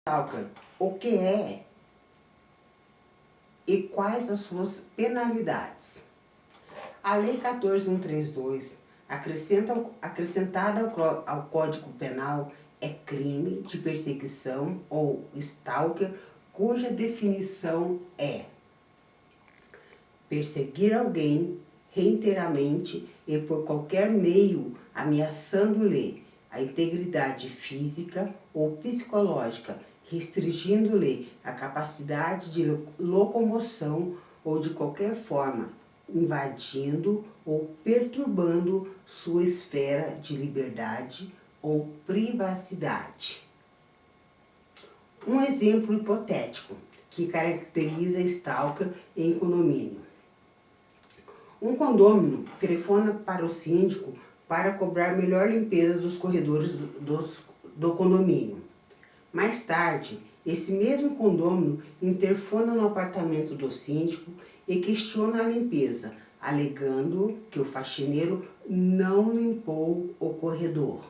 Stalker, o que é e quais as suas penalidades? A Lei 14.132, acrescentada ao Código Penal, é crime de perseguição ou stalker, cuja definição é perseguir alguém reiteradamente e por qualquer meio, ameaçando-lhe a integridade física ou psicológica, restringindo-lhe a capacidade de locomoção ou de qualquer forma, invadindo ou perturbando sua esfera de liberdade ou privacidade. Um exemplo hipotético que caracteriza stalker em condomínio. Um condômino telefona para o síndico para cobrar melhor limpeza dos corredores do condomínio. Mais tarde, esse mesmo condômino interfona no apartamento do síndico e questiona a limpeza, alegando que o faxineiro não limpou o corredor.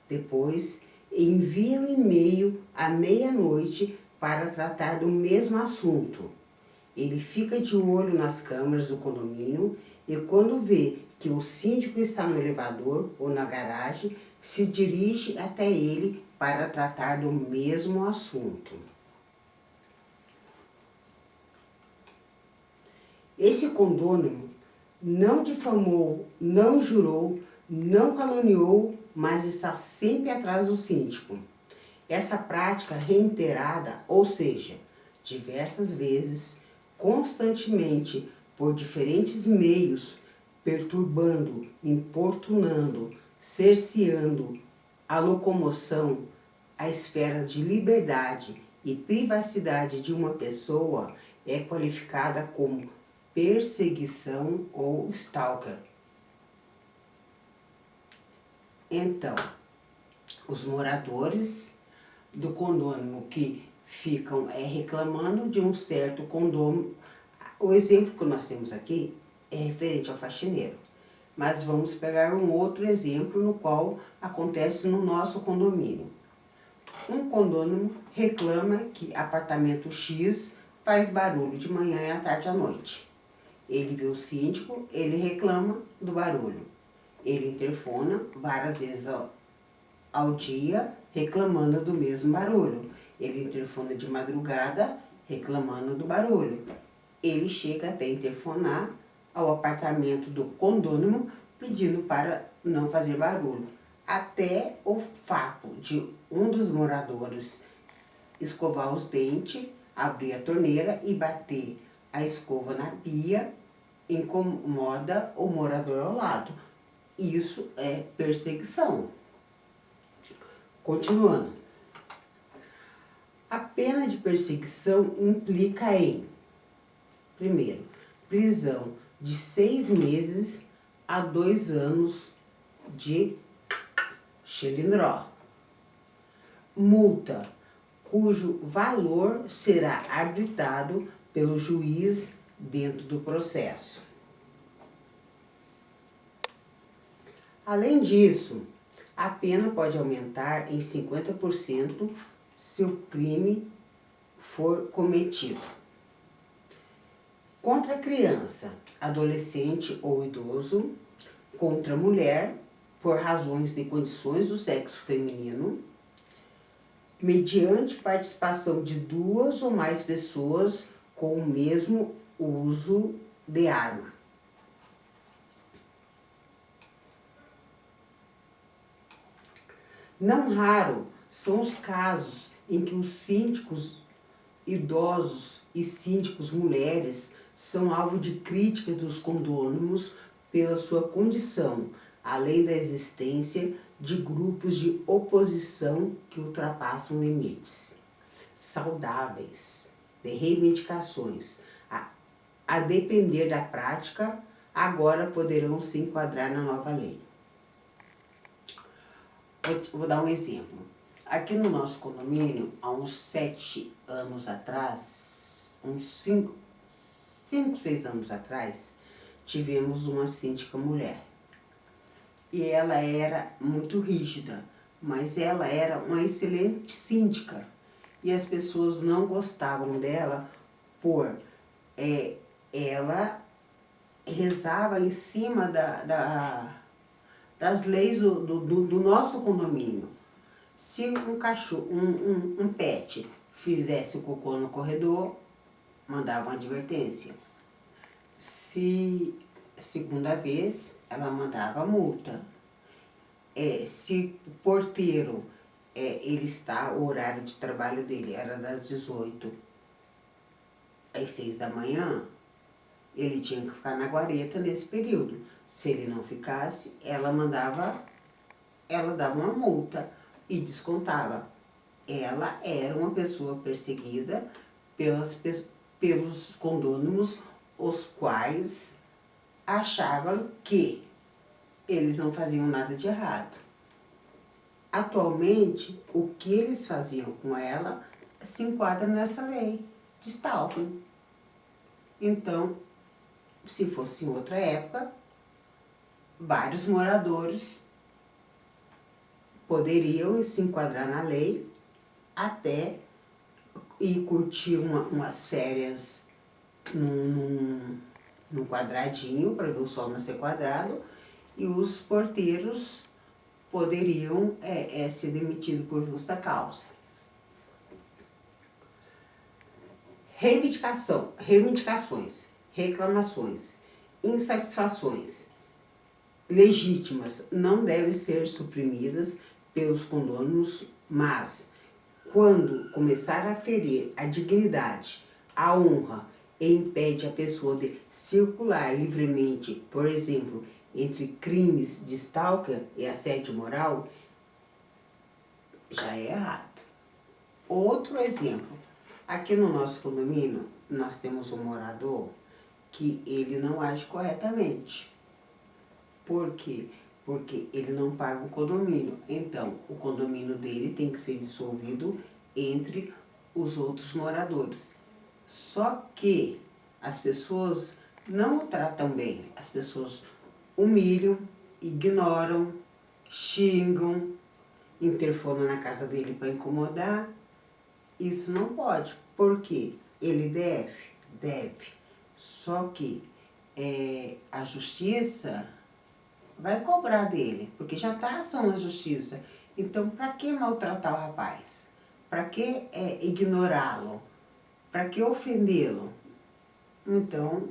Depois, envia um e-mail à meia-noite para tratar do mesmo assunto. Ele fica de olho nas câmeras do condomínio e quando vê que o síndico está no elevador ou na garagem, se dirige até ele para tratar do mesmo assunto. Esse condômino não difamou, não jurou, não caluniou, mas está sempre atrás do síndico. Essa prática reiterada, ou seja, diversas vezes, constantemente, por diferentes meios, perturbando, importunando, cerceando a locomoção, a esfera de liberdade e privacidade de uma pessoa é qualificada como perseguição ou stalker. Então, os moradores do condômino que ficam reclamando de um certo condômino, o exemplo que nós temos aqui é referente ao faxineiro, mas vamos pegar um outro exemplo no qual acontece no nosso condomínio. Um condômino reclama que apartamento X faz barulho de manhã e à tarde à noite. Ele vê o síndico, ele reclama do barulho. Ele interfona várias vezes ao dia reclamando do mesmo barulho. Ele interfona de madrugada reclamando do barulho. Ele chega até interfonar ao apartamento do condômino pedindo para não fazer barulho. Até o fato de um dos moradores escovar os dentes, abrir a torneira e bater a escova na pia incomoda o morador ao lado. Isso é perseguição. Continuando. A pena de perseguição implica em, primeiro, prisão de 6 meses a 2 anos de xilindró. Multa cujo valor será arbitrado pelo juiz dentro do processo. Além disso, a pena pode aumentar em 50% se o crime for cometido contra criança, adolescente ou idoso, contra mulher, por razões de condições do sexo feminino, mediante participação de 2 ou mais pessoas com o mesmo uso de arma. Não raro são os casos em que os síndicos idosos e síndicos mulheres são alvo de crítica dos condôminos pela sua condição, além da existência de grupos de oposição que ultrapassam limites saudáveis de reivindicações, a depender da prática, agora poderão se enquadrar na nova lei. Vou dar um exemplo. Aqui no nosso condomínio, há uns 7 anos atrás, uns 5, 6 anos atrás, tivemos uma síndica mulher. E ela era muito rígida, mas ela era uma excelente síndica. e as pessoas não gostavam dela por ela rezava em cima das leis do nosso condomínio. Se um cachorro, um pet fizesse cocô no corredor, mandava uma advertência. Se segunda vez, ela mandava multa. Se o porteiro, o horário de trabalho dele era das 18 às 6 da manhã, ele tinha que ficar na guarita nesse período. Se ele não ficasse, ela dava uma multa e descontava. Ela era uma pessoa perseguida pelos condôminos, os quais achavam que eles não faziam nada de errado. Atualmente, o que eles faziam com ela se enquadra nessa lei de stalking. Então, se fosse em outra época, vários moradores poderiam se enquadrar na lei até ir curtir umas férias num quadradinho, para ver o sol nascer quadrado, e os porteiros poderiam ser demitidos por justa causa. Reivindicações, reclamações, insatisfações legítimas não devem ser suprimidas pelos condôminos, mas quando começar a ferir a dignidade, a honra e impede a pessoa de circular livremente, por exemplo, entre crimes de stalker e assédio moral, já é errado. Outro exemplo, aqui no nosso condomínio, nós temos um morador que ele não age corretamente. Por quê? Porque ele não paga o condomínio. Então, o condomínio dele tem que ser dissolvido entre os outros moradores. Só que as pessoas não o tratam bem. As pessoas humilham, ignoram, xingam, interfonam na casa dele para incomodar. Isso não pode. Por quê? Ele deve? Deve. Só que a justiça vai cobrar dele, porque já está a ação na justiça. Então, para que maltratar o rapaz? Para que ignorá-lo? Para que ofendê-lo? Então,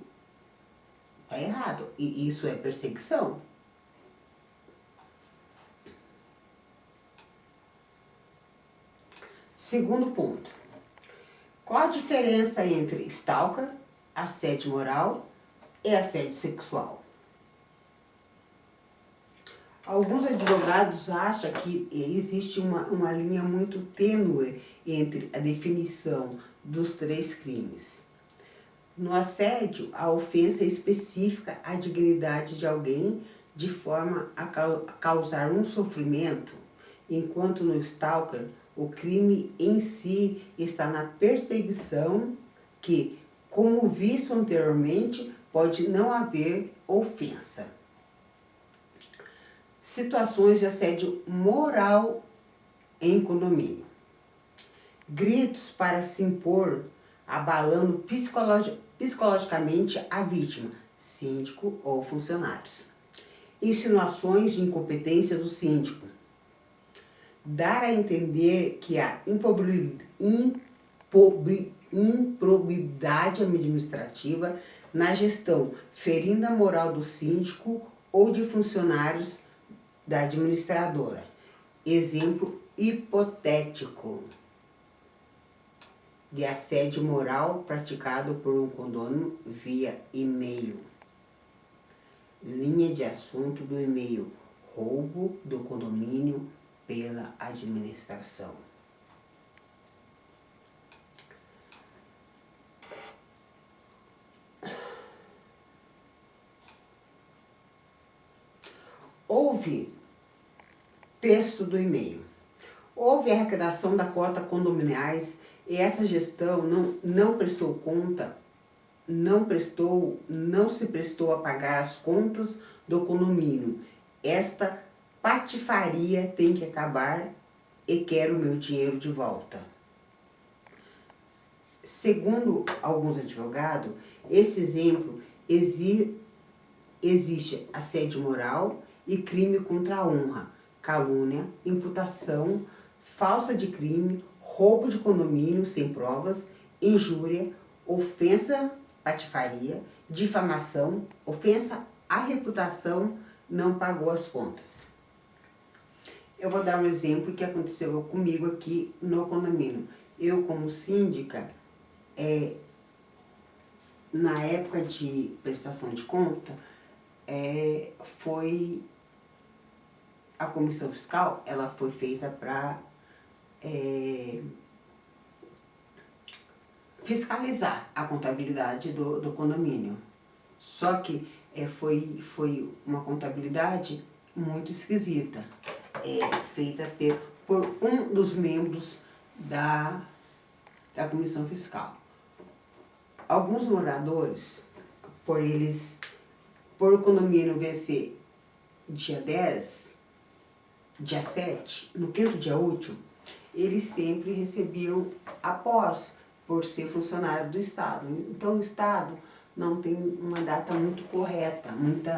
está errado. E isso é perseguição. Segundo ponto. Qual a diferença entre stalker, assédio moral e assédio sexual? Alguns advogados acham que existe uma linha muito tênue entre a definição dos três crimes. No assédio, a ofensa especifica a dignidade de alguém de forma a causar um sofrimento, enquanto no stalker, o crime em si está na perseguição que, como visto anteriormente, pode não haver ofensa. Situações de assédio moral em condomínio. Gritos para se impor, abalando psicologicamente a vítima, síndico ou funcionários. Insinuações de incompetência do síndico. Dar a entender que há improbidade administrativa na gestão, ferindo a moral do síndico ou de funcionários da administradora. Exemplo hipotético de assédio moral praticado por um condômino via e-mail. Linha de assunto do e-mail: roubo do condomínio pela administração. Houve texto do e-mail. Houve a arrecadação da cota condominiais e essa gestão não prestou conta, não se prestou a pagar as contas do condomínio. Esta patifaria tem que acabar e quero meu dinheiro de volta. Segundo alguns advogados, esse exemplo existe assédio moral e crime contra a honra, calúnia, imputação, falsa de crime, roubo de condomínio sem provas, injúria, ofensa, patifaria, difamação, ofensa à reputação, não pagou as contas. Eu vou dar um exemplo que aconteceu comigo aqui no condomínio. Eu, como síndica, na época de prestação de conta, foi a comissão fiscal, ela foi feita para fiscalizar a contabilidade do condomínio. Só que foi uma contabilidade muito esquisita, feita por um dos membros da comissão fiscal. Alguns moradores, por o condomínio vencer dia 10, dia 7, no quinto dia útil, eles sempre recebiam após, por ser funcionário do Estado. Então o Estado não tem uma data muito correta, muito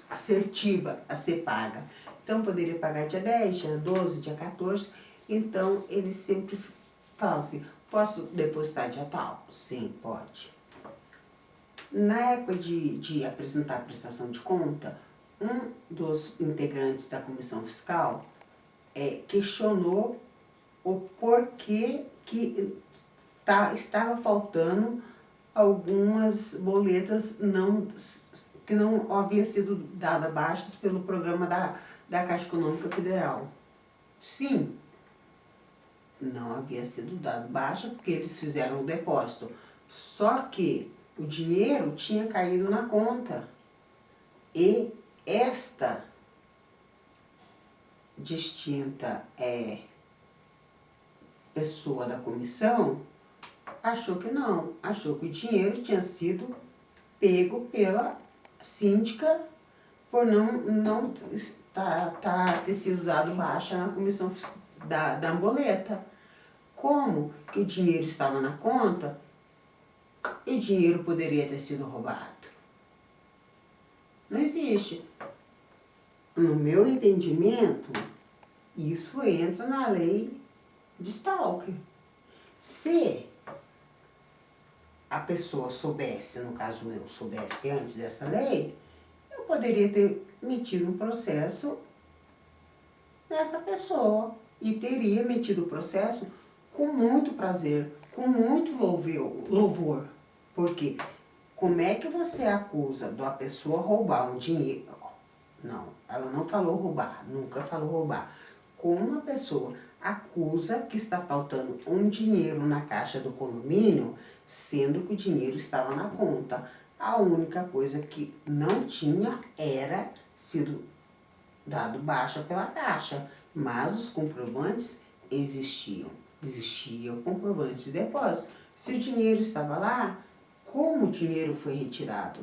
assertiva a ser paga. Então poderia pagar dia 10, dia 12, dia 14, então eles sempre falam assim, posso depositar dia tal? Sim, pode. Na época de apresentar a prestação de conta, um dos integrantes da comissão fiscal questionou o porquê que estava faltando algumas boletas que não haviam sido dadas baixas pelo programa da Caixa Econômica Federal. Sim, não havia sido dado baixa porque eles fizeram o depósito. Só que o dinheiro tinha caído na conta. E esta distinta pessoa da comissão achou que não, achou que o dinheiro tinha sido pego pela síndica por não ter sido dado baixa na comissão da boleta. Como que o dinheiro estava na conta e o dinheiro poderia ter sido roubado? Não existe. No meu entendimento, isso entra na lei de stalker. Se a pessoa soubesse, no caso eu soubesse antes dessa lei, eu poderia ter metido um processo nessa pessoa e teria metido o processo com muito prazer, com muito louvor. Porque como é que você acusa da pessoa roubar um dinheiro? Não, ela não falou roubar, nunca falou roubar. Como uma pessoa acusa que está faltando um dinheiro na caixa do condomínio, sendo que o dinheiro estava na conta. A única coisa que não tinha era sido dado baixa pela caixa, mas os comprovantes existiam. Existia o comprovante de depósito. Se o dinheiro estava lá, como o dinheiro foi retirado?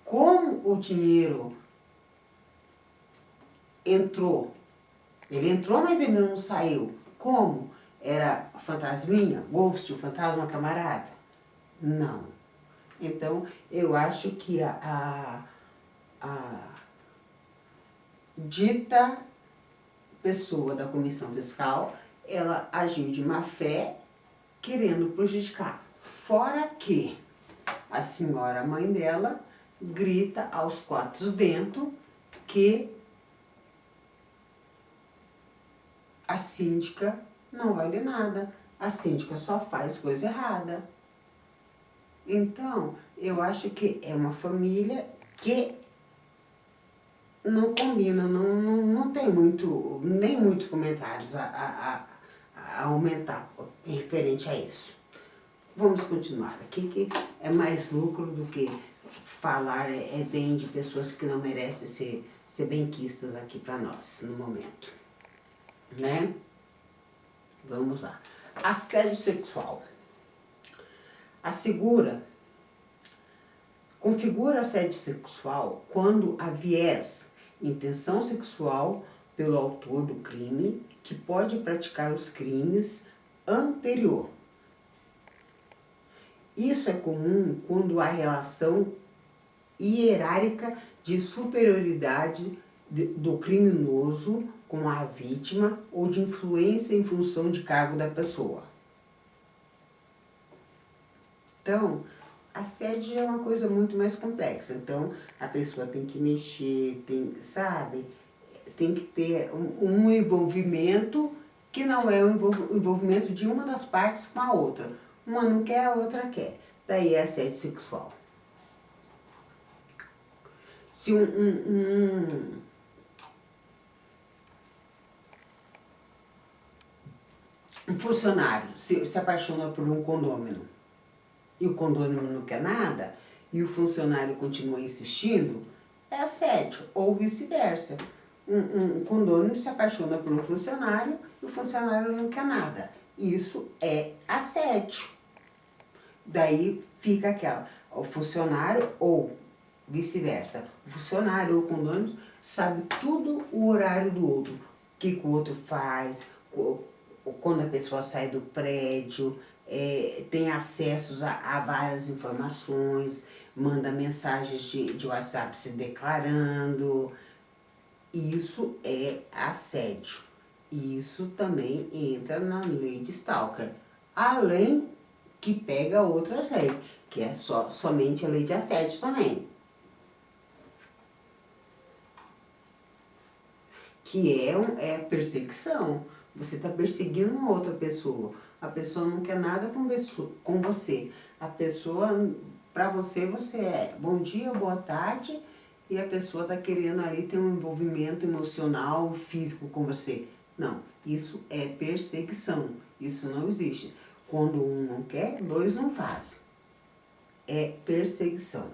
Como o dinheiro entrou? Ele entrou, mas ele não saiu. Como? Era fantasminha? Ghost, o fantasma camarada? Não. Então, eu acho que a dita pessoa da comissão fiscal, ela agiu de má fé, querendo prejudicar. Fora que a senhora, a mãe dela, grita aos quatro ventos que a síndica não vale nada, a síndica só faz coisa errada. Então, eu acho que é uma família que não combina, não tem nem muitos comentários a aumentar referente a isso. Vamos continuar aqui, que é mais lucro do que falar bem de pessoas que não merecem ser benquistas aqui para nós, no momento. Né? Vamos lá. Assédio sexual. Configura assédio sexual quando há viés, intenção sexual pelo autor do crime, que pode praticar os crimes anterior. Isso é comum quando há relação hierárquica de superioridade do criminoso com a vítima ou de influência em função de cargo da pessoa. Então, assédio é uma coisa muito mais complexa. Então, a pessoa tem que mexer, sabe? Tem que ter um envolvimento que não é o envolvimento de uma das partes com a outra. Uma não quer, a outra quer. Daí é assédio sexual. Se um funcionário se apaixona por um condômino e o condômino não quer nada e o funcionário continua insistindo, é assédio, ou vice-versa. Um condômino se apaixona por um funcionário e o funcionário não quer nada. Isso é assédio. Daí fica aquela, o funcionário ou vice-versa. O funcionário ou o condômino sabe tudo o horário do outro, o que o outro faz, quando a pessoa sai do prédio, tem acessos a várias informações, manda mensagens de WhatsApp se declarando. Isso é assédio. Isso também entra na lei de Stalker. Além que pega outras leis, que é somente a lei de assédio também. Que é perseguição. Você está perseguindo uma outra pessoa. A pessoa não quer nada com você. A pessoa, para você, você é bom dia, boa tarde, e a pessoa está querendo ali ter um envolvimento emocional, físico com você. Não, isso é perseguição. Isso não existe. Quando um não quer, dois não fazem. É perseguição.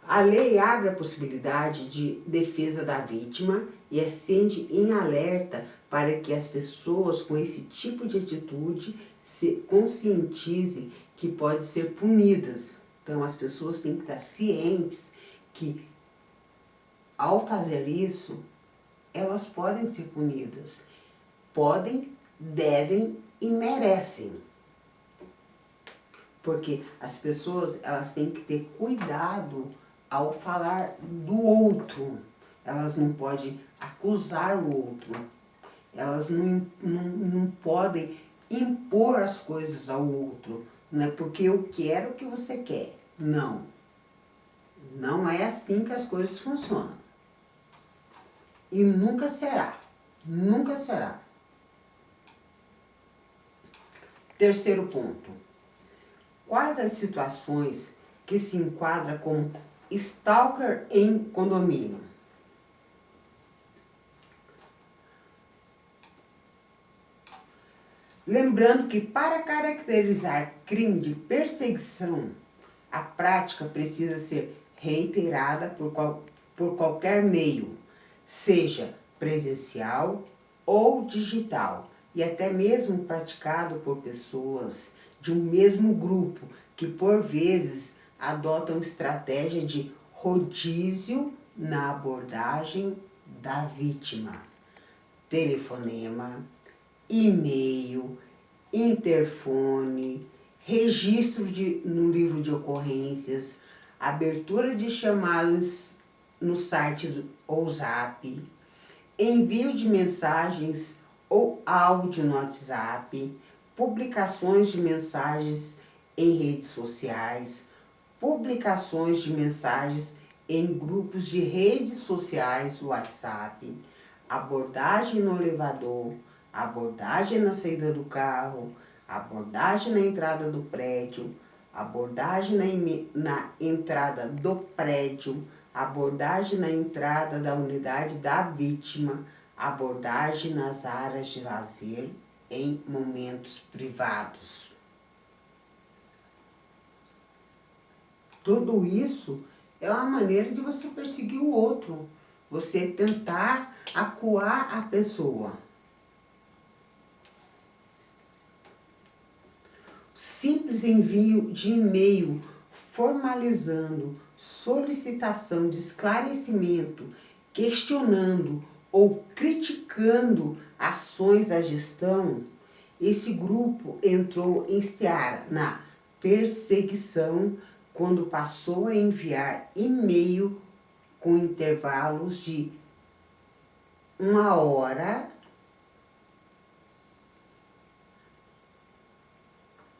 A lei abre a possibilidade de defesa da vítima e acende em alerta para que as pessoas com esse tipo de atitude se conscientizem que podem ser punidas. Então as pessoas têm que estar cientes que ao fazer isso, elas podem ser punidas. Podem, devem e merecem. Porque as pessoas, elas têm que ter cuidado ao falar do outro. Elas não podem acusar o outro. Elas não podem impor as coisas ao outro. Não é porque eu quero que você quer. Não. Não é assim que as coisas funcionam. E nunca será. Nunca será. Terceiro ponto. Quais as situações que se enquadram como stalker em condomínio? Lembrando que para caracterizar crime de perseguição, a prática precisa ser reiterada por qualquer meio, seja presencial ou digital, e até mesmo praticado por pessoas de um mesmo grupo que por vezes adotam estratégia de rodízio na abordagem da vítima. Telefonema, e-mail, interfone, registro no livro de ocorrências, abertura de chamadas no site ou Zap, envio de mensagens ou áudio no WhatsApp, publicações de mensagens em redes sociais, publicações de mensagens em grupos de redes sociais, WhatsApp, abordagem no elevador, abordagem na saída do carro, abordagem na entrada do prédio, abordagem na entrada do prédio, abordagem na entrada da unidade da vítima, abordagem nas áreas de lazer em momentos privados. Tudo isso é uma maneira de você perseguir o outro, você tentar acuar a pessoa. Simples envio de e-mail formalizando solicitação de esclarecimento, questionando ou criticando ações da gestão Esse grupo entrou em seara na perseguição quando passou a enviar e-mail com intervalos de 1 hora,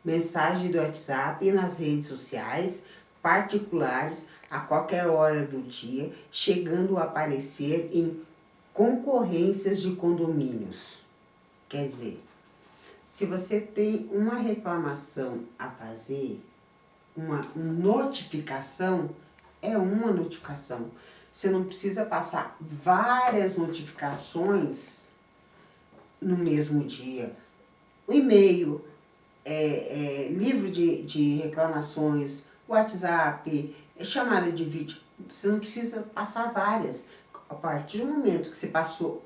mensagem do WhatsApp e nas redes sociais particulares a qualquer hora do dia, chegando a aparecer em concorrências de condomínios. Quer dizer, se você tem uma reclamação a fazer, uma notificação, é uma notificação. Você não precisa passar várias notificações no mesmo dia. O e-mail, livro de reclamações, WhatsApp, chamada de vídeo. Você não precisa passar várias. A partir do momento que você passou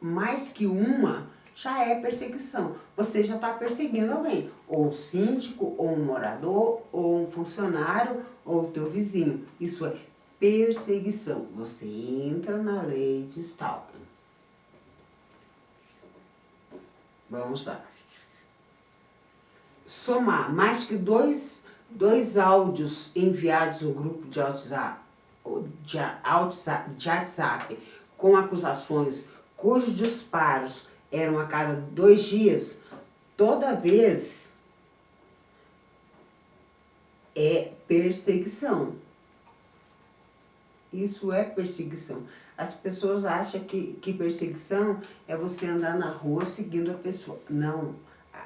mais que uma, já é perseguição. Você já está perseguindo alguém. Ou um síndico, ou um morador, ou um funcionário, ou o teu vizinho. Isso é perseguição. Você entra na lei de stalking. Vamos lá. Somar mais que dois áudios enviados no grupo de WhatsApp com acusações cujos disparos eram a cada 2 dias, toda vez é perseguição. Isso é perseguição. As pessoas acham que perseguição é você andar na rua seguindo a pessoa. Não.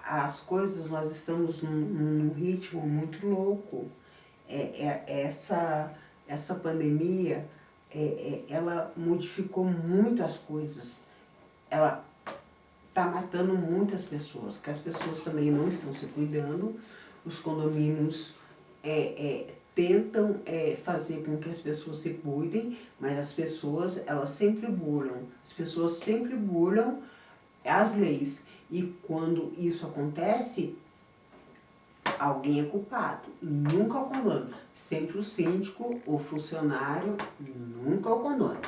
As coisas, nós estamos num ritmo muito louco. Essa pandemia, ela modificou muito as coisas. Ela está matando muitas pessoas, que as pessoas também não estão se cuidando. Os condomínios tentam fazer com que as pessoas se cuidem, mas as pessoas, elas sempre burlam. As pessoas sempre burlam as leis. E quando isso acontece, alguém é culpado. Nunca o condono. Sempre o síndico, o funcionário, nunca o condono.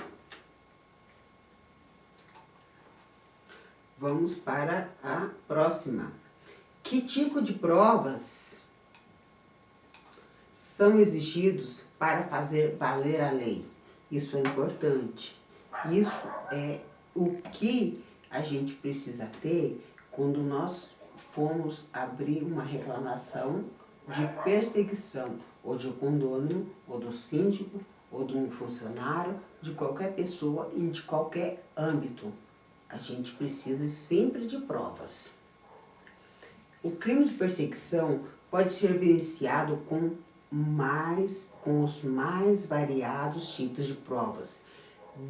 Vamos para a próxima. Que tipo de provas são exigidos para fazer valer a lei? Isso é importante. Isso é o que a gente precisa ter quando nós formos abrir uma reclamação de perseguição, ou de condômino, ou do síndico, ou de um funcionário, de qualquer pessoa e de qualquer âmbito. A gente precisa sempre de provas. O crime de perseguição pode ser evidenciado com os mais variados tipos de provas,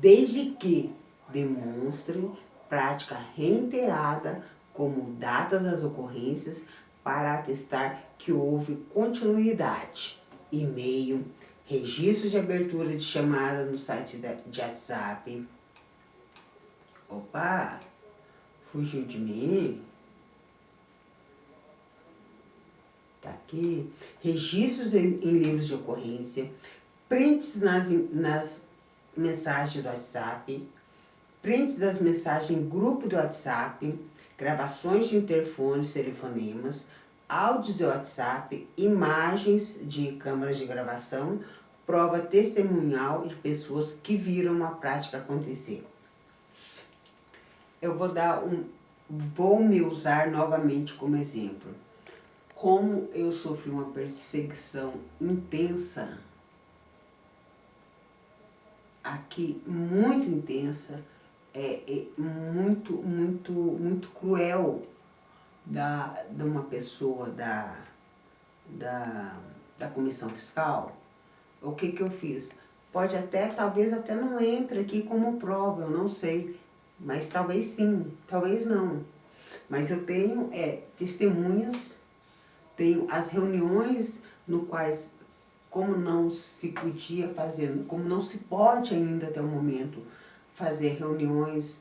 desde que demonstrem prática reiterada, como datas das ocorrências, para atestar que houve continuidade. E-mail, registro de abertura de chamada no site de WhatsApp. Opa, fugiu de mim? Tá aqui. Registros em livros de ocorrência, prints nas mensagens do WhatsApp, prints das mensagens em grupo do WhatsApp, gravações de interfones, telefonemas, áudios do WhatsApp, imagens de câmeras de gravação, prova testemunhal de pessoas que viram a prática acontecer. Eu vou me usar novamente como exemplo. Como eu sofri uma perseguição intensa, aqui muito intensa, muito cruel de uma pessoa da comissão fiscal. O que eu fiz? Talvez até não entre aqui como prova, eu não sei, mas talvez sim, talvez não. Mas eu tenho testemunhas, tenho as reuniões no quais, como não se podia fazer, como não se pode ainda até o momento fazer reuniões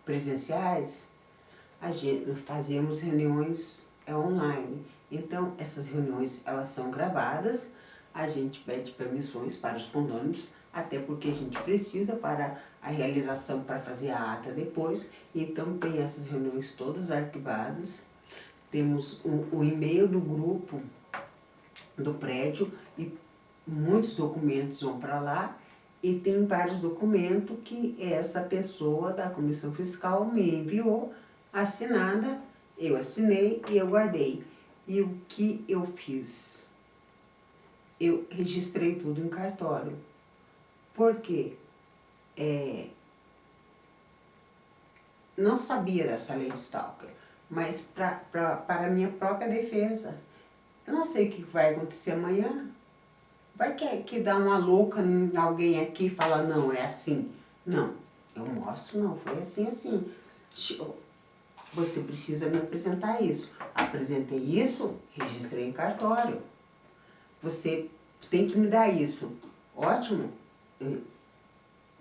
presenciais, fazemos reuniões online. Então, essas reuniões, elas são gravadas, a gente pede permissões para os condôminos, até porque a gente precisa para a realização para fazer a ata depois. Então tem essas reuniões todas arquivadas. Temos o e-mail do grupo do prédio e muitos documentos vão para lá. E tem vários documentos que essa pessoa da comissão fiscal me enviou, assinada, eu assinei e eu guardei. E o que eu fiz? Eu registrei tudo em cartório. Por quê? Não sabia dessa lei de Stalker, mas para a minha própria defesa. Eu não sei o que vai acontecer amanhã. Vai que dá uma louca em alguém aqui e fala, não, é assim. Não, eu mostro, não, foi assim, assim. Você precisa me apresentar isso. Apresentei isso, registrei em cartório. Você tem que me dar isso. Ótimo. Eu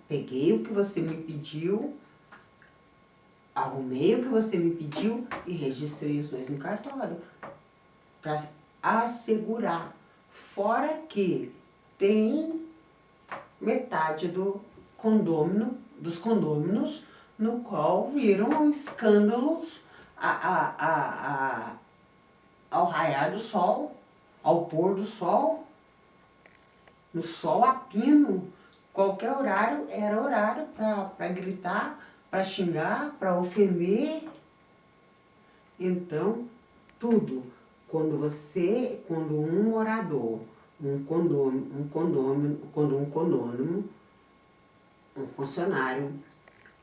peguei o que você me pediu, arrumei o que você me pediu e registrei os dois em cartório. Para assegurar. Fora que tem metade dos condôminos no qual viram escândalos ao raiar do sol, ao pôr do sol, no sol a pino. Qualquer horário era horário para gritar, para xingar, para ofender. Então, tudo. Quando um morador, um funcionário,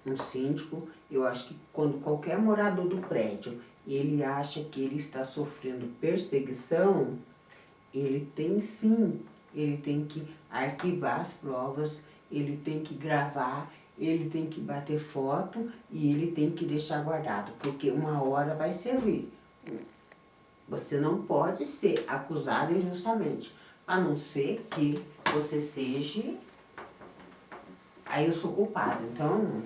um síndico, eu acho que quando qualquer morador do prédio, ele acha que ele está sofrendo perseguição, ele tem sim, ele tem que arquivar as provas, ele tem que gravar, ele tem que bater foto e ele tem que deixar guardado, porque uma hora vai servir. Você não pode ser acusado injustamente, a não ser que você seja, aí eu sou culpado, então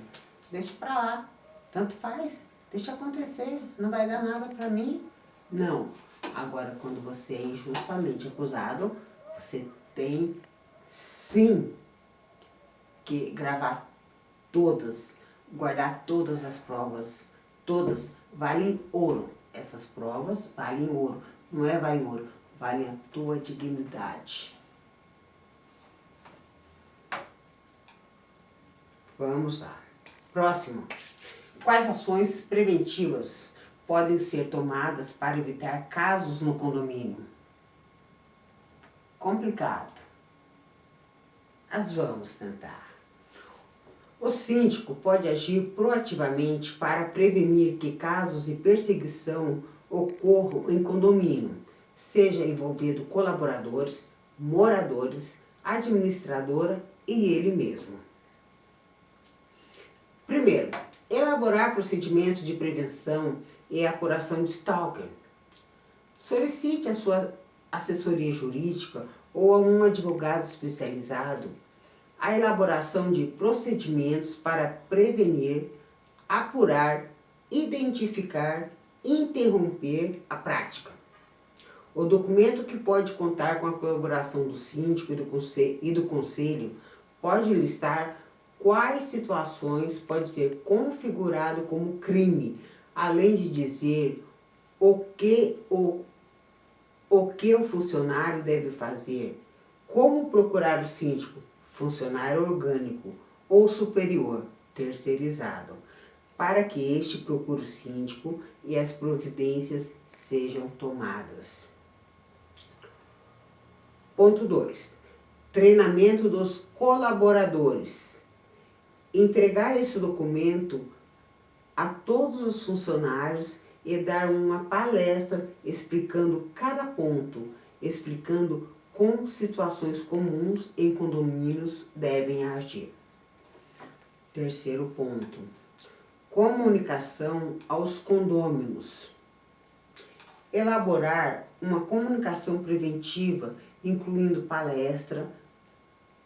deixa pra lá, tanto faz, deixa acontecer, não vai dar nada pra mim. Não, agora quando você é injustamente acusado, você tem sim que gravar todas, guardar todas as provas, todas valem ouro. Essas provas valem ouro. Não é valem ouro, valem a tua dignidade. Vamos lá. Próximo. Quais ações preventivas podem ser tomadas para evitar casos no condomínio? Complicado. Mas vamos tentar. O síndico pode agir proativamente para prevenir que casos de perseguição ocorram em condomínio, seja envolvido colaboradores, moradores, administradora e ele mesmo. Primeiro, elaborar procedimentos de prevenção e apuração de stalker. Solicite a sua assessoria jurídica ou a um advogado especializado a elaboração de procedimentos para prevenir, apurar, identificar e interromper a prática. O documento, que pode contar com a colaboração do síndico e do conselho, pode listar quais situações pode ser configurado como crime, além de dizer o que o funcionário deve fazer, como procurar o síndico, funcionário orgânico ou superior, terceirizado, para que este procure o síndico e as providências sejam tomadas. Ponto 2. Treinamento dos colaboradores. Entregar esse documento a todos os funcionários e dar uma palestra explicando cada ponto, explicando como situações comuns em condomínios devem agir. Terceiro ponto. Comunicação aos condôminos. Elaborar uma comunicação preventiva, incluindo palestra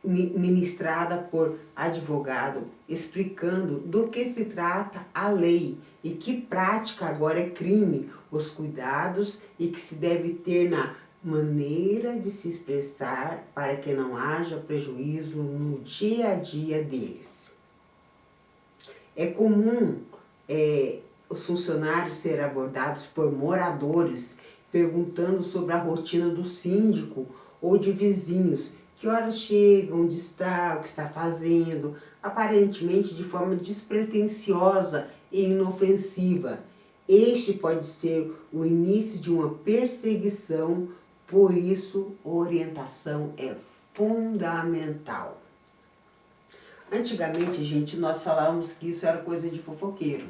ministrada por advogado, explicando do que se trata a lei e que prática agora é crime, os cuidados e que se deve ter na maneira de se expressar para que não haja prejuízo no dia a dia deles. É comum os funcionários serem abordados por moradores perguntando sobre a rotina do síndico ou de vizinhos, que horas chegam, onde está, o que está fazendo, aparentemente de forma despretensiosa e inofensiva. Este pode ser o início de uma perseguição, por isso orientação é fundamental. Antigamente, gente, nós falávamos que isso era coisa de fofoqueiro.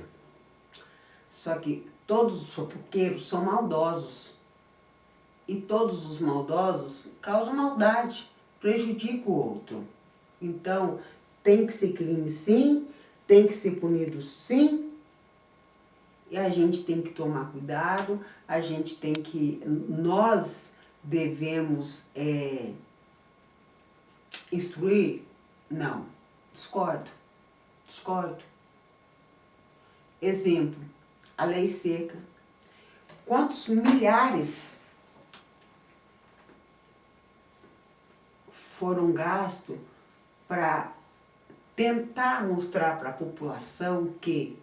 Só que todos os fofoqueiros são maldosos. E todos os maldosos causam maldade, prejudicam o outro. Então, tem que ser crime sim, tem que ser punido sim. E a gente tem que tomar cuidado, nós devemos instruir? Não, discordo. Exemplo, a lei seca. Quantos milhares foram gastos para tentar mostrar para a população que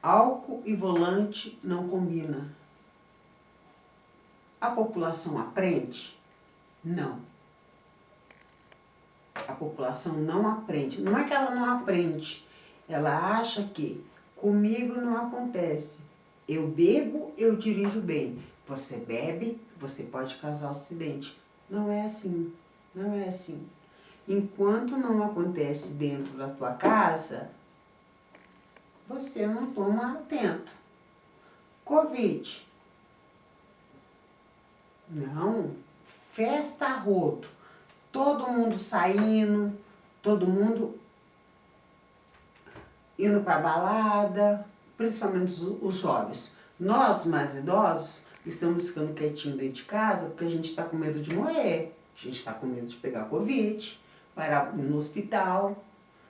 álcool e volante não combina. A população aprende? Não. A população não aprende. Não é que ela não aprende. Ela acha que comigo não acontece. Eu bebo, eu dirijo bem. Você bebe, você pode causar acidente. Não é assim. Não é assim. Enquanto não acontece dentro da tua casa, você não toma atento. Covid. Não. Festa a rodo. Todo mundo saindo, todo mundo indo para balada, principalmente os jovens. Nós, mais idosos, estamos ficando quietinhos dentro de casa porque a gente está com medo de morrer. A gente está com medo de pegar Covid, parar no hospital,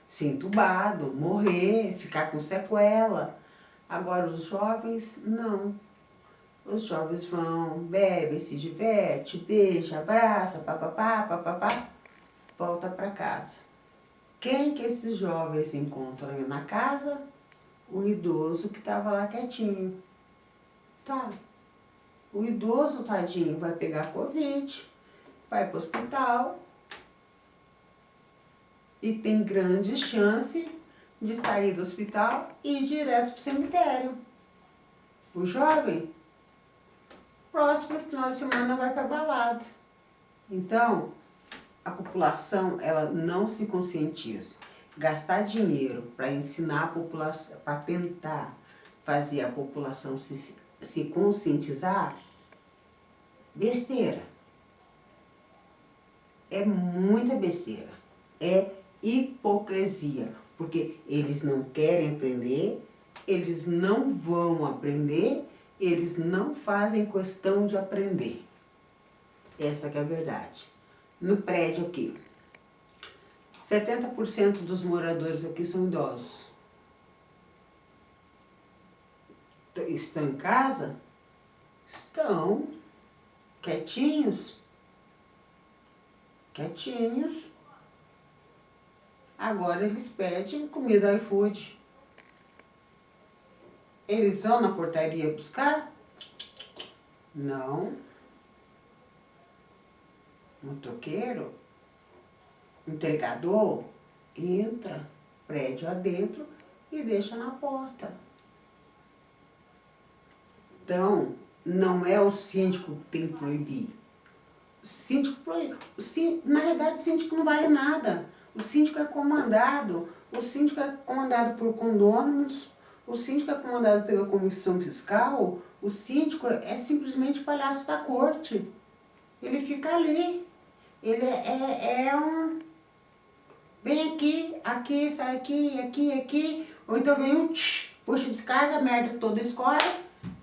ser entubado, morrer, ficar com sequela. Agora os jovens, não. Os jovens vão, bebem, se diverte, beija, abraça, papapá, papapá, volta para casa. Quem que esses jovens encontram na casa? O idoso que estava lá quietinho. Tá. O idoso, tadinho, vai pegar Covid, vai para o hospital e tem grande chance de sair do hospital e ir direto para o cemitério. O jovem, próximo final de semana, vai para a balada. Então, a população, ela não se conscientiza. Gastar dinheiro para ensinar a população, para tentar fazer a população se conscientizar, besteira. É muita besteira. É hipocrisia. Porque eles não querem aprender, eles não vão aprender, eles não fazem questão de aprender. Essa que é a verdade. No prédio aqui, 70% dos moradores aqui são idosos. Estão em casa? Estão quietinhos. Quietinhos. Agora eles pedem comida iFood. Eles vão na portaria buscar? Não. Motoqueiro, entregador, entra prédio adentro e deixa na porta. Então, não é o síndico que tem que proibir. O síndico proíbe. Na verdade, o síndico não vale nada. O síndico é comandado. O síndico é comandado por condôminos. O síndico é comandado pela comissão fiscal. O síndico é simplesmente palhaço da corte. Ele fica ali. Ele é um... Vem aqui, sai aqui. Ou então vem um... Puxa, descarga, a merda toda escorre.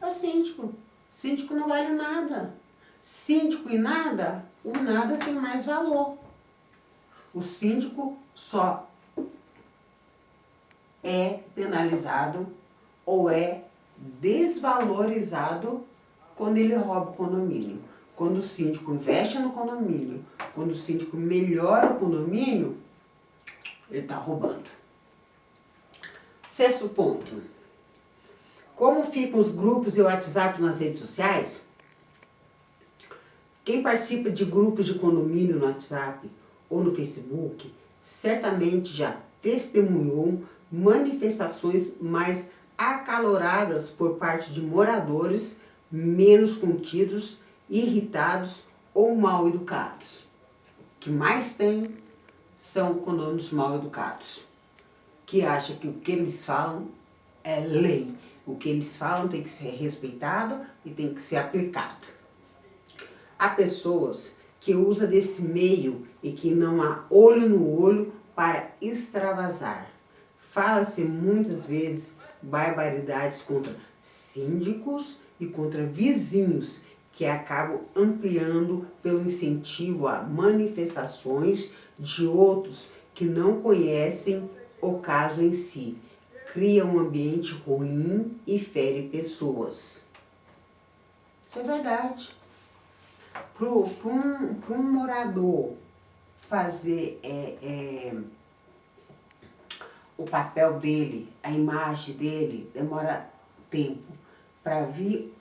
É o síndico. O síndico não vale nada. Síndico e nada, o nada tem mais valor. O síndico só é penalizado ou é desvalorizado quando ele rouba o condomínio. Quando o síndico investe no condomínio, quando o síndico melhora o condomínio, ele está roubando. Sexto ponto. Como ficam os grupos e o WhatsApp nas redes sociais? Quem participa de grupos de condomínio no WhatsApp ou no Facebook, certamente já testemunhou manifestações mais acaloradas por parte de moradores menos contidos, irritados ou mal educados. O que mais tem são condôminos mal educados, que acham que o que eles falam é lei. O que eles falam tem que ser respeitado e tem que ser aplicado. Há pessoas que usam desse meio e que não há olho no olho para extravasar. Fala-se muitas vezes barbaridades contra síndicos e contra vizinhos, que acabam ampliando pelo incentivo a manifestações de outros que não conhecem o caso em si. Cria um ambiente ruim e fere pessoas. Isso é verdade. Para um morador fazer o papel dele, a imagem dele, demora tempo. Para vir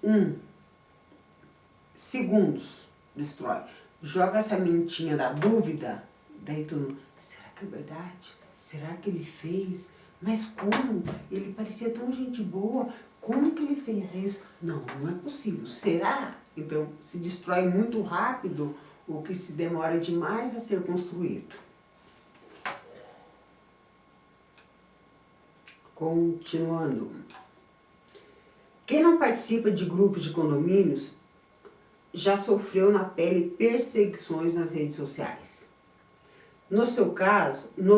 segundos, destrói. Joga essa mentinha da dúvida, daí tu, será que é verdade? Será que ele fez? Mas como? Ele parecia tão gente boa, como que ele fez isso? Não, não é possível. Será? Então, se destrói muito rápido o que se demora demais a ser construído. Continuando. Quem não participa de grupos de condomínios já sofreu na pele perseguições nas redes sociais. No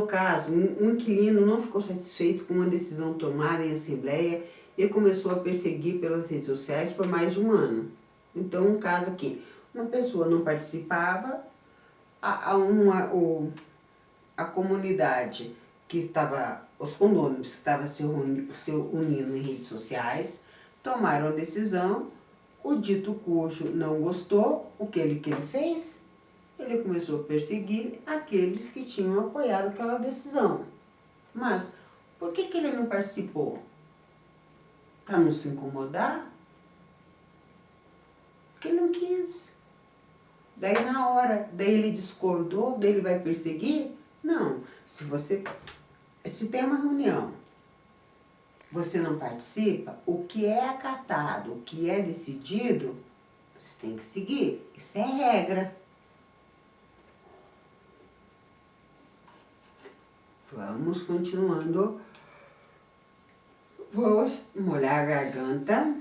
caso, um inquilino não ficou satisfeito com uma decisão tomada em assembleia e começou a perseguir pelas redes sociais por mais de um ano. Então, um caso aqui, uma pessoa não participava, a comunidade que estava, os condôminos que estavam se unindo em redes sociais, tomaram a decisão, o dito cujo não gostou, o que ele fez? Ele começou a perseguir aqueles que tinham apoiado aquela decisão. Mas, por que ele não participou? Para não se incomodar? Porque ele não quis. Daí na hora, daí ele discordou, daí ele vai perseguir? Não. Se tem uma reunião, você não participa, o que é acatado, o que é decidido, você tem que seguir. Isso é regra. Vamos continuando. Vamos molhar a garganta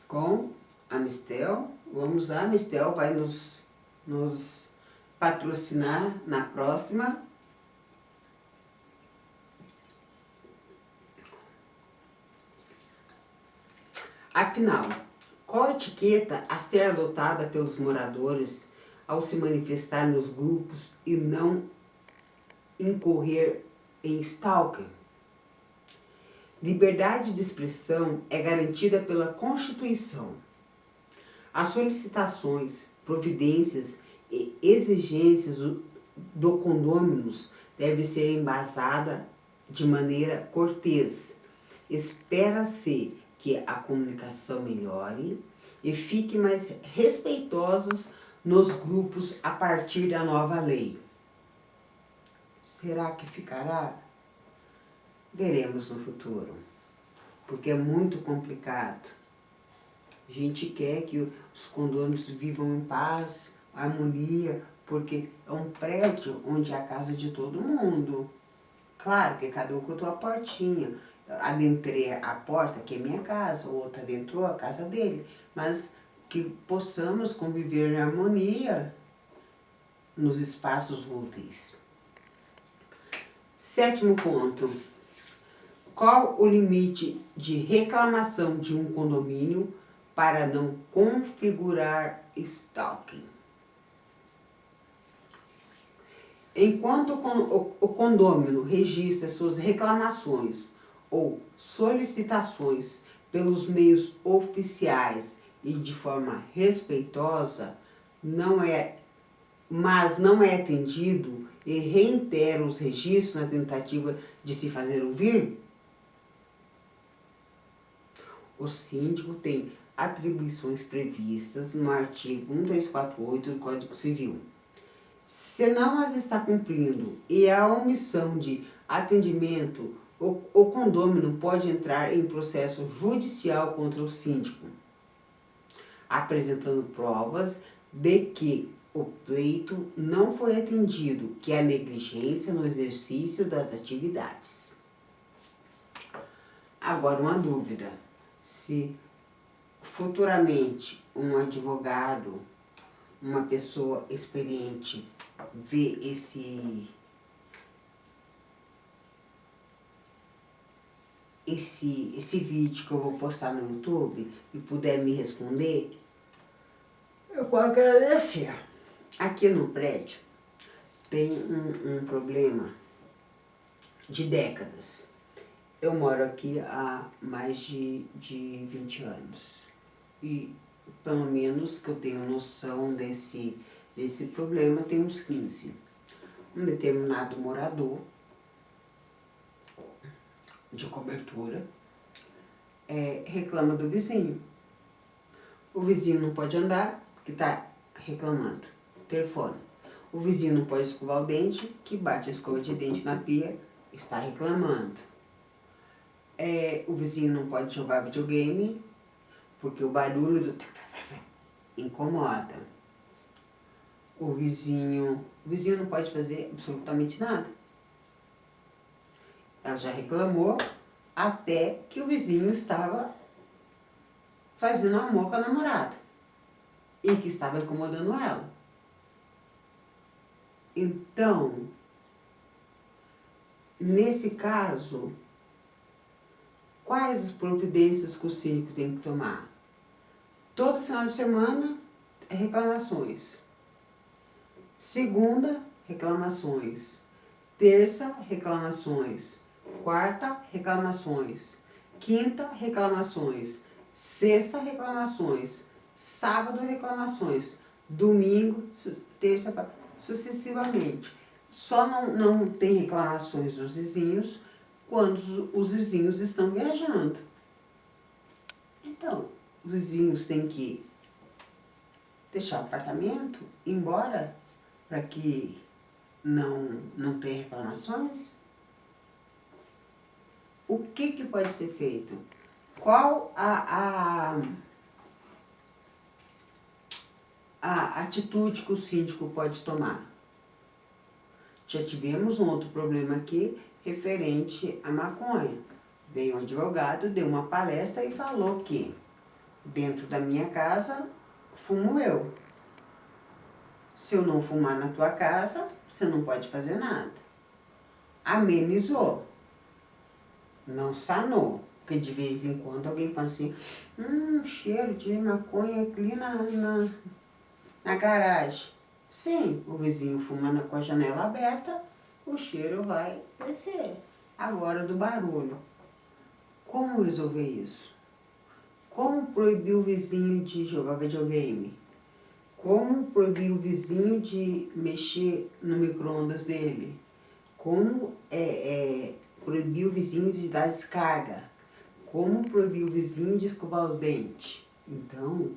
com a Mistel. Vamos lá, a Mistel vai nos patrocinar na próxima. Afinal, qual a etiqueta a ser adotada pelos moradores ao se manifestar nos grupos e não incorrer em stalking? Liberdade de expressão é garantida pela Constituição. As solicitações, providências e exigências do condôminos devem ser embasadas de maneira cortês. Espera-se que a comunicação melhore e fique mais respeitosos nos grupos a partir da nova lei. Será que ficará? Veremos no futuro, porque é muito complicado. A gente quer que os condôminos vivam em paz, harmonia, porque é um prédio onde é a casa de todo mundo. Claro que cada um com a tua portinha. Adentrei a porta, que é minha casa, o outro adentrou a casa dele, mas que possamos conviver em harmonia nos espaços úteis. Sétimo ponto. Qual o limite de reclamação de um condomínio para não configurar stalking? Enquanto o condômino registra suas reclamações ou solicitações pelos meios oficiais e de forma respeitosa, mas não é atendido e reitera os registros na tentativa de se fazer ouvir, O síndico tem atribuições previstas no artigo 1348 do Código Civil. Se não as está cumprindo e a omissão de atendimento, o condômino pode entrar em processo judicial contra o síndico, apresentando provas de que o pleito não foi atendido, que há negligência no exercício das atividades. Agora, uma dúvida: se futuramente um advogado, uma pessoa experiente, vê esse vídeo que eu vou postar no YouTube e puder me responder, eu vou agradecer. Aqui no prédio tem um problema de décadas. Eu moro aqui há mais de 20 anos e pelo menos que eu tenho noção desse problema tem uns 15. Um determinado morador de cobertura reclama do vizinho. O vizinho não pode andar porque está reclamando. Telefone. O vizinho não pode escovar o dente, que bate a escova de dente na pia, está reclamando. O vizinho não pode jogar videogame, porque o barulho do incomoda. O vizinho não pode fazer absolutamente nada. Ela já reclamou até que o vizinho estava fazendo amor com a namorada e que estava incomodando ela. Então, nesse caso, quais as providências que o síndico tem que tomar? Todo final de semana, reclamações. Segunda, reclamações. Terça, reclamações. Quarta, reclamações. Quinta, reclamações. Sexta, reclamações. Sábado, reclamações. Domingo, terça, sucessivamente. Só não tem reclamações dos vizinhos quando os vizinhos estão viajando. Então, os vizinhos têm que deixar o apartamento, ir embora, para que não tenha reclamações? O que pode ser feito? Qual a atitude que o síndico pode tomar? Já tivemos um outro problema aqui referente à maconha. Veio um advogado, deu uma palestra e falou que dentro da minha casa fumo eu. Se eu não fumar na tua casa, você não pode fazer nada. Amenizou. Não sanou. Porque de vez em quando alguém fala assim, cheiro de maconha ali na garagem. Sim, o vizinho fumando com a janela aberta, o cheiro vai descer. Agora do barulho. Como resolver isso? Como proibir o vizinho de jogar videogame? Como proibir o vizinho de mexer no micro-ondas dele? Como proibir o vizinho de dar descarga? Como proibir o vizinho de escovar o dente? Então, o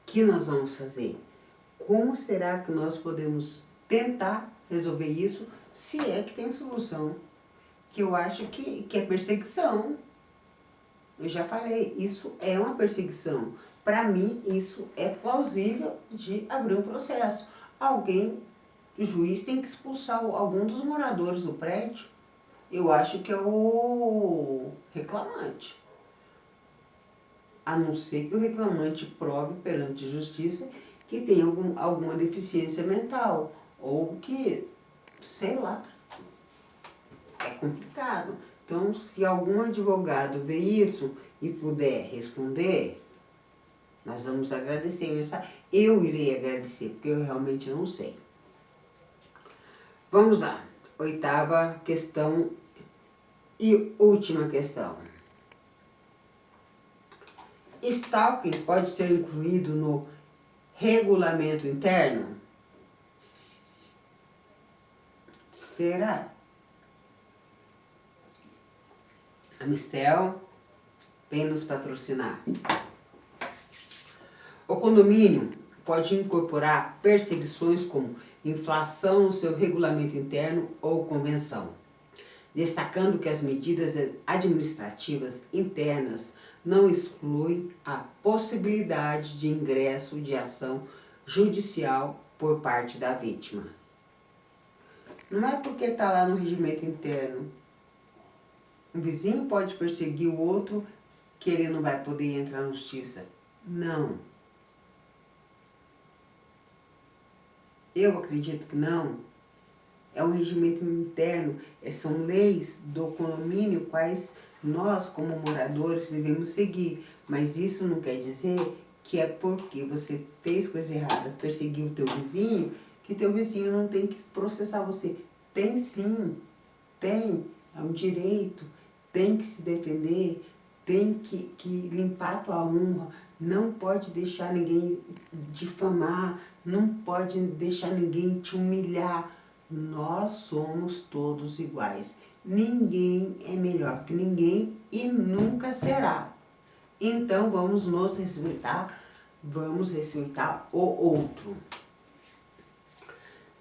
que nós vamos fazer? Como será que nós podemos tentar resolver isso, se é que tem solução? Que eu acho que é perseguição. Eu já falei, isso é uma perseguição. Para mim, isso é plausível de abrir um processo. Alguém, o juiz tem que expulsar algum dos moradores do prédio. Eu acho que é o reclamante. A não ser que o reclamante prove perante a justiça que tem alguma deficiência mental. Ou que, sei lá, é complicado. Então, se algum advogado vê isso e puder responder, nós vamos agradecer. Eu irei agradecer, porque eu realmente não sei. Vamos lá. 8ª questão e última questão. Stalking pode ser incluído no regulamento interno? Será? A Mistel Vem nos patrocinar. O condomínio pode incorporar perseguições como inflação no seu regulamento interno ou convenção, destacando que as medidas administrativas internas não excluem a possibilidade de ingresso de ação judicial por parte da vítima. Não é porque está lá no regimento interno. Um vizinho pode perseguir o outro que ele não vai poder entrar na justiça. Não. Eu acredito que não. É um regimento interno, são leis do condomínio quais nós, como moradores, devemos seguir. Mas isso não quer dizer que é porque você fez coisa errada, perseguiu o teu vizinho, que teu vizinho não tem que processar você. Tem sim, tem, é um direito, tem que se defender, tem que limpar a tua honra, não pode deixar ninguém difamar, não pode deixar ninguém te humilhar. Nós somos todos iguais. Ninguém é melhor que ninguém e nunca será. Então vamos nos respeitar, vamos respeitar o outro.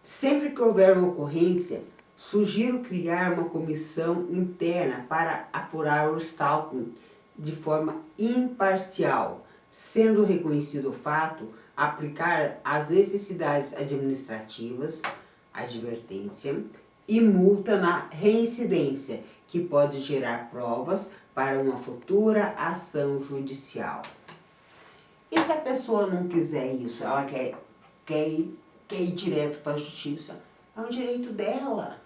Sempre que houver uma ocorrência, sugiro criar uma comissão interna para apurar o stalking de forma imparcial, sendo reconhecido o fato, aplicar as necessidades administrativas, advertência e multa na reincidência, que pode gerar provas para uma futura ação judicial. E se a pessoa não quiser isso, ela quer ir direto para a justiça, é um direito dela.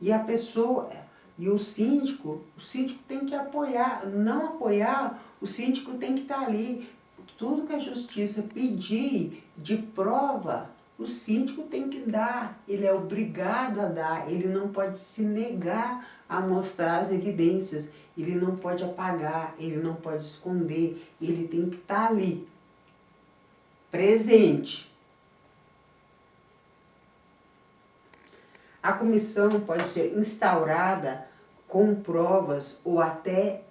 E a pessoa, e o síndico tem que apoiar, não apoiar, o síndico tem que estar ali. Tudo que a justiça pedir de prova, o síndico tem que dar, ele é obrigado a dar, ele não pode se negar a mostrar as evidências, ele não pode apagar, ele não pode esconder, ele tem que estar ali, presente. A comissão pode ser instaurada com provas ou até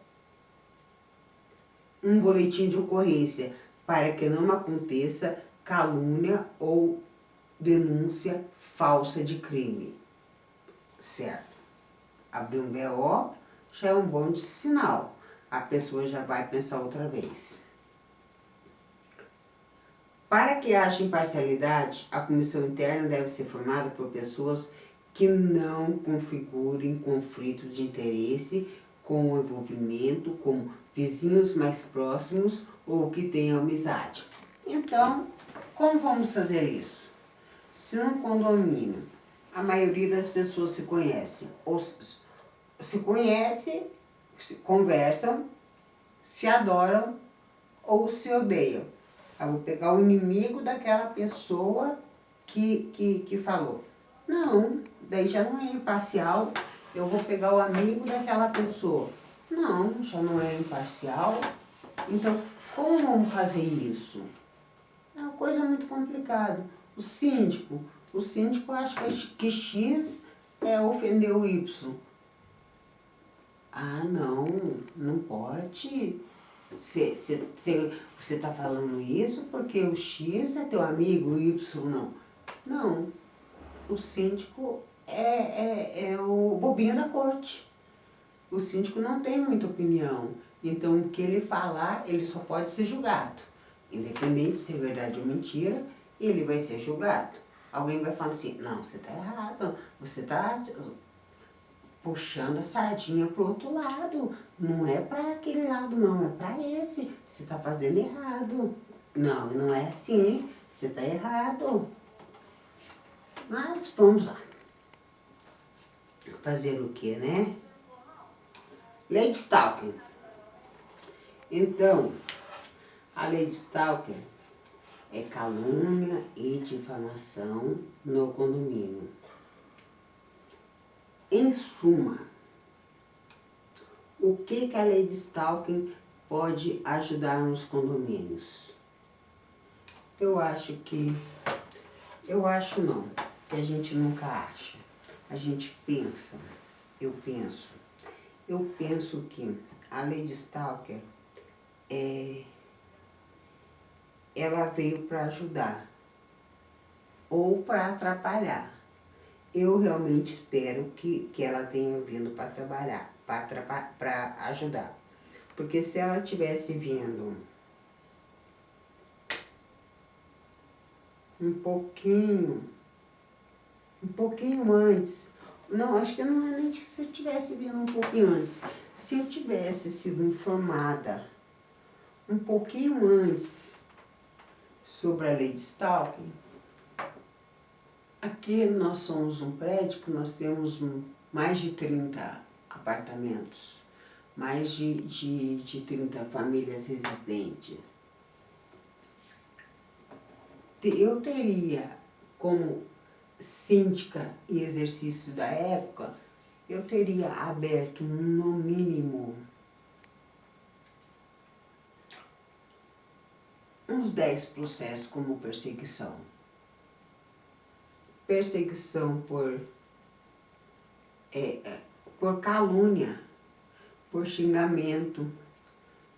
um boletim de ocorrência, para que não aconteça calúnia ou denúncia falsa de crime. Certo? Abrir um BO já é um bom sinal. A pessoa já vai pensar outra vez. Para que haja imparcialidade, a comissão interna deve ser formada por pessoas que não configurem conflito de interesse com o envolvimento, como vizinhos mais próximos ou que tenham amizade. Então, como vamos fazer isso? Se num condomínio a maioria das pessoas se conhecem, ou se conhecem, se conversam, se adoram ou se odeiam. Eu vou pegar o inimigo daquela pessoa que falou. Não, daí já não é imparcial. Eu vou pegar o amigo daquela pessoa. Não, já não é imparcial. Então, como vamos fazer isso? É uma coisa muito complicada. O síndico acha que X ofendeu Y. Ah, não pode. Você está falando isso porque o X é teu amigo, o Y não. Não, o síndico é o bobinho da corte. O síndico não tem muita opinião. Então, o que ele falar, ele só pode ser julgado. Independente se é verdade ou mentira, ele vai ser julgado. Alguém vai falar assim, não, você está errado, você está puxando a sardinha pro outro lado. Não é para aquele lado, não, é para esse. Você está fazendo errado. Não, não é assim, você está errado. Mas vamos lá. Fazer o quê, né? Lei de Stalking. Então, a lei de Stalking é calúnia e difamação no condomínio. Em suma, o que a lei de Stalking pode ajudar nos condomínios? Eu acho não, que a gente nunca acha. A gente pensa, eu penso que a Lady Stalker, ela veio para ajudar ou para atrapalhar. Eu realmente espero que ela tenha vindo para trabalhar, para ajudar. Porque se ela tivesse vindo um pouquinho antes, não, acho que não é nem se eu tivesse vindo um pouquinho antes, se eu tivesse sido informada um pouquinho antes sobre a Lady Stalking, aqui nós somos um prédio que nós temos mais de 30 apartamentos, mais de 30 famílias residentes. Eu teria, como síndica e exercício da época, eu teria aberto no mínimo uns 10 processos como perseguição. Perseguição por calúnia, por xingamento,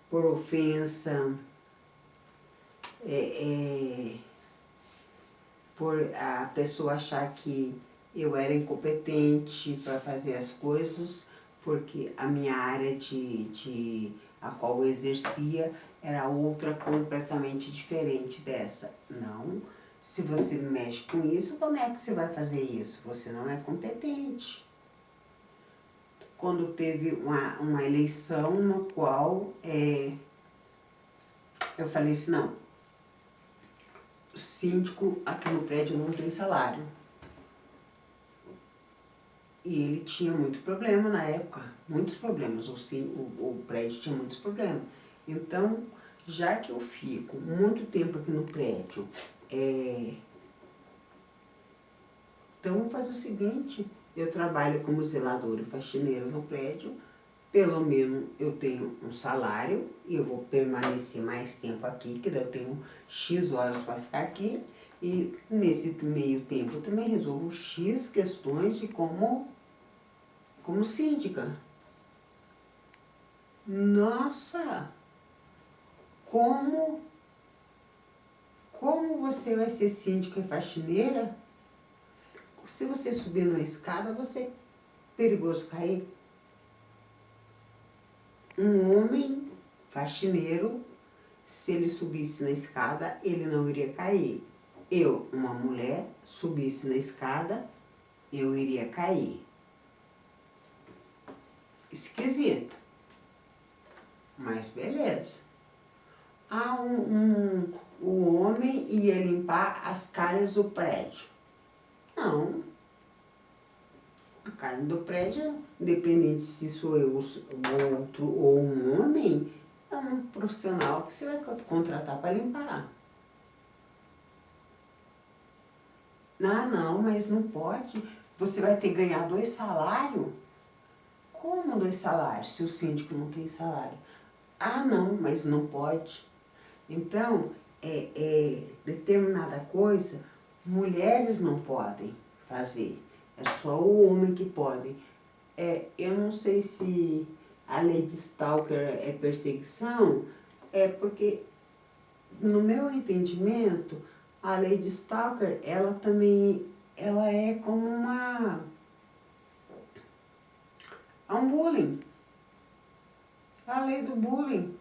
por ofensa, por a pessoa achar que eu era incompetente para fazer as coisas, porque a minha área a qual eu exercia era outra completamente diferente dessa. Não, se você mexe com isso, como é que você vai fazer isso? Você não é competente. Quando teve uma eleição no qual eu falei assim, não, o síndico aqui no prédio não tem salário. E ele tinha muito problema na época, muitos problemas, o prédio tinha muitos problemas. Então, já que eu fico muito tempo aqui no prédio, então vamos fazer o seguinte, eu trabalho como zelador e faxineiro no prédio, pelo menos eu tenho um salário e eu vou permanecer mais tempo aqui, que daí eu tenho X horas para ficar aqui, e nesse meio tempo eu também resolvo X questões de como síndica. Nossa! Como você vai ser síndica e faxineira? Se você subir numa escada, você é perigoso cair. Um homem faxineiro, se ele subisse na escada, ele não iria cair. Eu, uma mulher, subisse na escada, eu iria cair. Esquisito. Mas beleza. O homem ia limpar as calhas do prédio. Não. A calha do prédio, independente se sou eu, ou outro, ou um homem, é um profissional que você vai contratar para limpar. Ah, não, mas não pode. Você vai ter que ganhar 2 salários? Como 2 salários, se o síndico não tem salário? Ah, não, mas não pode. Então, determinada coisa, mulheres não podem fazer. É só o homem que pode. Eu não sei se a lei de Stalker é perseguição, porque, no meu entendimento, a lei de Stalker, ela também, ela é como um bullying. A lei do bullying.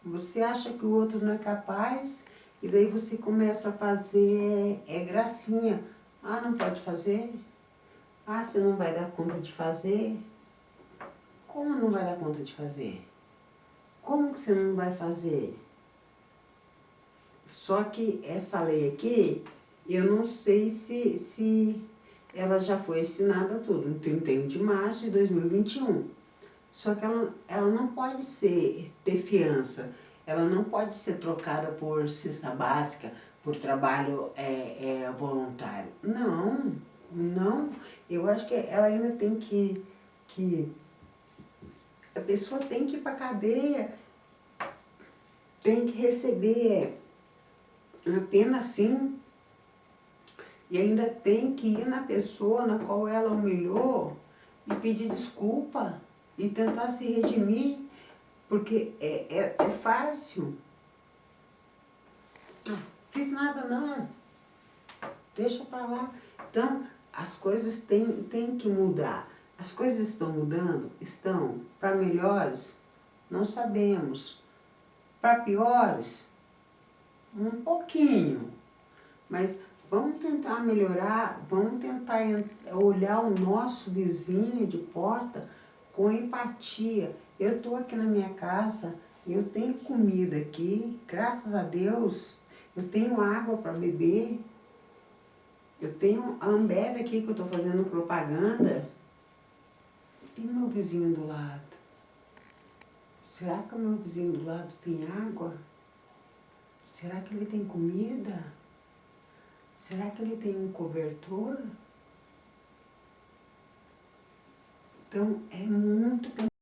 Você acha que o outro não é capaz, e daí você começa a fazer gracinha. Ah, não pode fazer? Ah, você não vai dar conta de fazer? Como não vai dar conta de fazer? Como que você não vai fazer? Só que essa lei aqui, eu não sei se ela já foi assinada tudo, em 31 de março de 2021. Só que ela não pode ter fiança, ela não pode ser trocada por cesta básica, por trabalho voluntário. Não, não. Eu acho que ela ainda tem que a pessoa tem que ir para a cadeia, tem que receber a pena sim, e ainda tem que ir na pessoa na qual ela humilhou e pedir desculpa. e tentar se redimir, porque é fácil. Fiz nada não, deixa pra lá. Então, as coisas têm que mudar. As coisas estão mudando? Estão. Para melhores? Não sabemos. Para piores? Um pouquinho. Mas vamos tentar melhorar, vamos tentar olhar o nosso vizinho de porta com empatia. Eu estou aqui na minha casa, eu tenho comida aqui, graças a Deus, eu tenho água para beber, eu tenho a Ambev aqui que eu estou fazendo propaganda. E meu vizinho do lado? Será que o meu vizinho do lado tem água? Será que ele tem comida? Será que ele tem um cobertor? Então, é muito